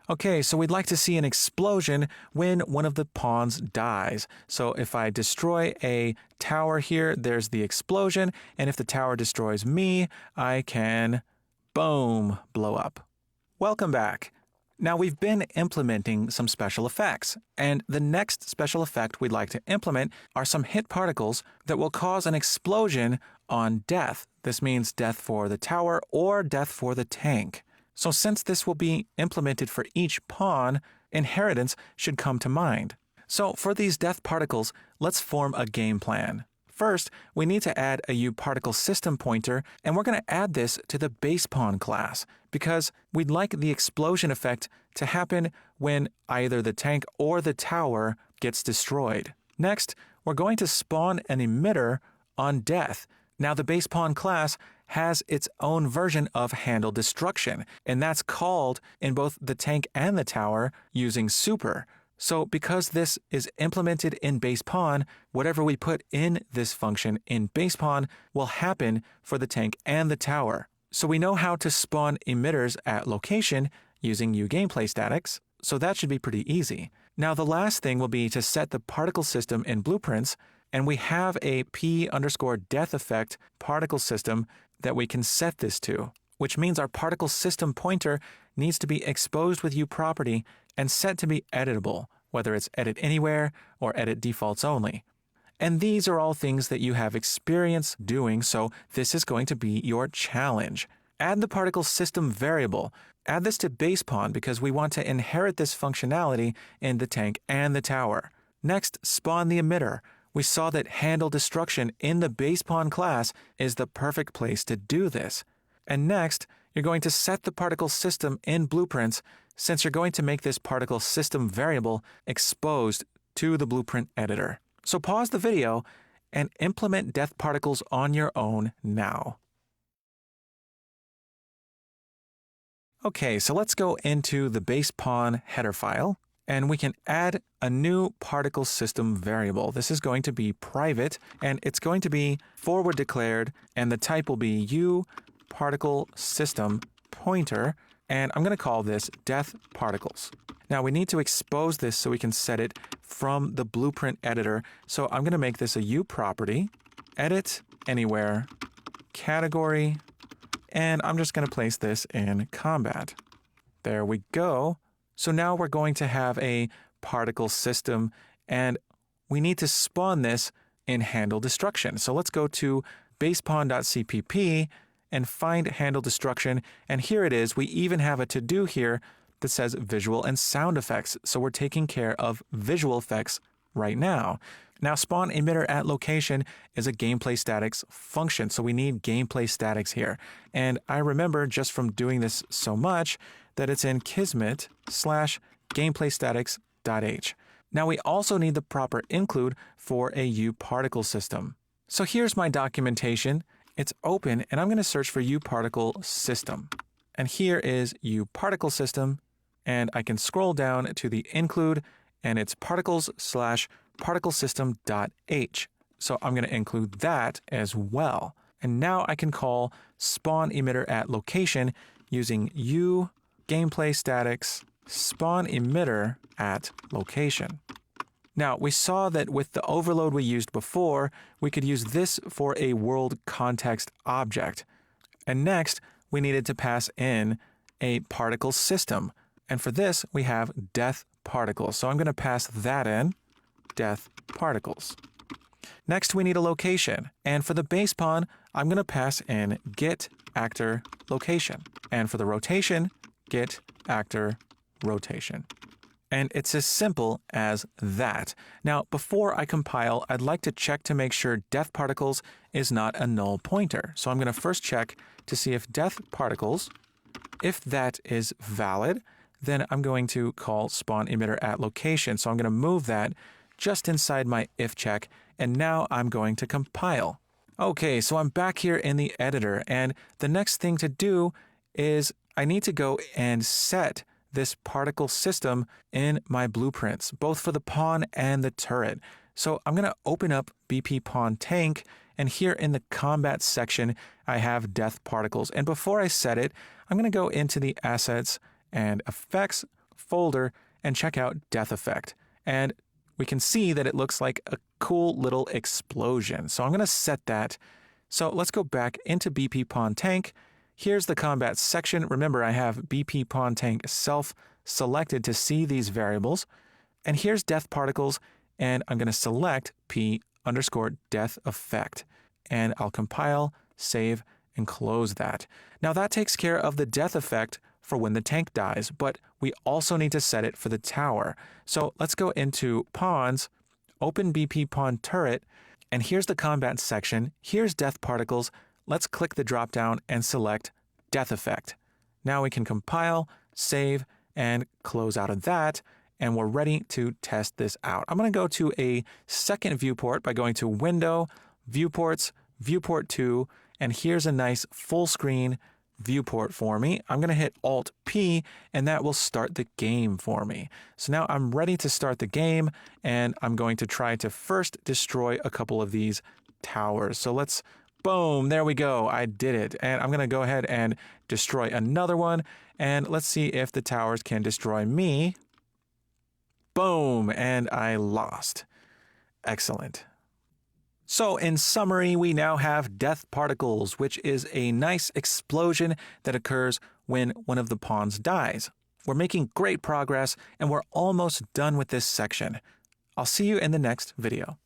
Okay, so we'd like to see an explosion when one of the pawns dies. So if I destroy a tower here, there's the explosion, and if the tower destroys me, I can, boom, blow up. Welcome back. Now we've been implementing some special effects, and the next special effect we'd like to implement are some hit particles that will cause an explosion on death. This means death for the tower or death for the tank. So since this will be implemented for each pawn, inheritance should come to mind. So for these death particles, let's form a game plan. First, we need to add a uParticle system pointer, and we're going to add this to the base pawn class because we'd like the explosion effect to happen when either the tank or the tower gets destroyed. Next, we're going to spawn an emitter on death. Now the base pawn class has its own version of handle destruction, and that's called in both the tank and the tower using super. So because this is implemented in base pawn, whatever we put in this function in base pawn will happen for the tank and the tower. So we know how to spawn emitters at location using uGameplayStatics, so that should be pretty easy. Now the last thing will be to set the particle system in blueprints, and we have a p_death effect particle system that we can set this to, which means our particle system pointer needs to be exposed with uProperty and set to be editable, whether it's edit anywhere or edit defaults only. And these are all things that you have experience doing, so this is going to be your challenge. Add the particle system variable. Add this to base pawn because we want to inherit this functionality in the tank and the tower. Next, spawn the emitter. We saw that handle destruction in the base pawn class is the perfect place to do this. And next, you're going to set the particle system in blueprints since you're going to make this particle system variable exposed to the blueprint editor. So pause the video and implement death particles on your own now. Okay, so let's go into the base pawn header file, and we can add a new particle system variable. This is going to be private, and it's going to be forward declared, and the type will be uParticle system pointer, and I'm going to call this death particles. Now we need to expose this so we can set it from the blueprint editor. So I'm going to make this a uProperty, edit anywhere, category, and I'm just going to place this in combat. There we go. So now we're going to have a particle system, and we need to spawn this in handle destruction. So let's go to basepawn.cpp and find handle destruction, and here it is. We even have a to-do here that says visual and sound effects, so we're taking care of visual effects right now. Now spawn emitter at location is a GameplayStatics function, so we need GameplayStatics here. And I remember just from doing this so much that it's in kismet/GameplayStatics.h. Now we also need the proper include for a uParticle system. So here's my documentation. It's open, and I'm going to search for uParticle system. And here is uParticle system, and I can scroll down to the include, and it's particles/particlesystem.h. So I'm going to include that as well. And now I can call spawn emitter at location using uGameplayStatics spawn emitter at location. Now, we saw that with the overload we used before, we could use this for a world context object. And next, we needed to pass in a particle system. And for this, we have death particles. So I'm going to pass that in, death particles. Next, we need a location. And for the base pawn, I'm going to pass in get actor location. And for the rotation, get actor rotation. And it's as simple as that. Now, before I compile, I'd like to check to make sure death particles is not a null pointer. So I'm going to first check to see if death particles, if that is valid, then I'm going to call spawn emitter at location. So I'm going to move that just inside my if check, and now I'm going to compile. Okay, so I'm back here in the editor, and the next thing to do is I need to go and set this particle system in my blueprints, both for the pawn and the turret. So I'm going to open up BP Pawn Tank, and here in the combat section, I have death particles. And before I set it, I'm going to go into the assets and effects, folder and check out death effect. And we can see that it looks like a cool little explosion. So I'm going to set that. So let's go back into BP Pawn Tank. Here's the combat section. Remember, I have BP Pawn Tank self selected to see these variables. And here's death particles, and I'm going to select P_death effect. And I'll compile, save, and close that. Now that takes care of the death effect for when the tank dies, but we also need to set it for the tower. So let's go into Pawns, open BP Pawn Turret, and here's the combat section. Here's death particles. Let's click the drop down and select death effect. Now we can compile, save, and close out of that, and we're ready to test this out. I'm going to go to a second viewport by going to Window, Viewports, Viewport 2, and here's a nice full screen viewport for me. I'm going to hit Alt-P, and that will start the game for me. So now I'm ready to start the game, and I'm going to try to first destroy a couple of these towers. So let's, boom, there we go. I did it. And I'm going to go ahead and destroy another one, and let's see if the towers can destroy me. Boom, and I lost. Excellent. So in summary, we now have death particles, which is a nice explosion that occurs when one of the pawns dies. We're making great progress, and we're almost done with this section. I'll see you in the next video.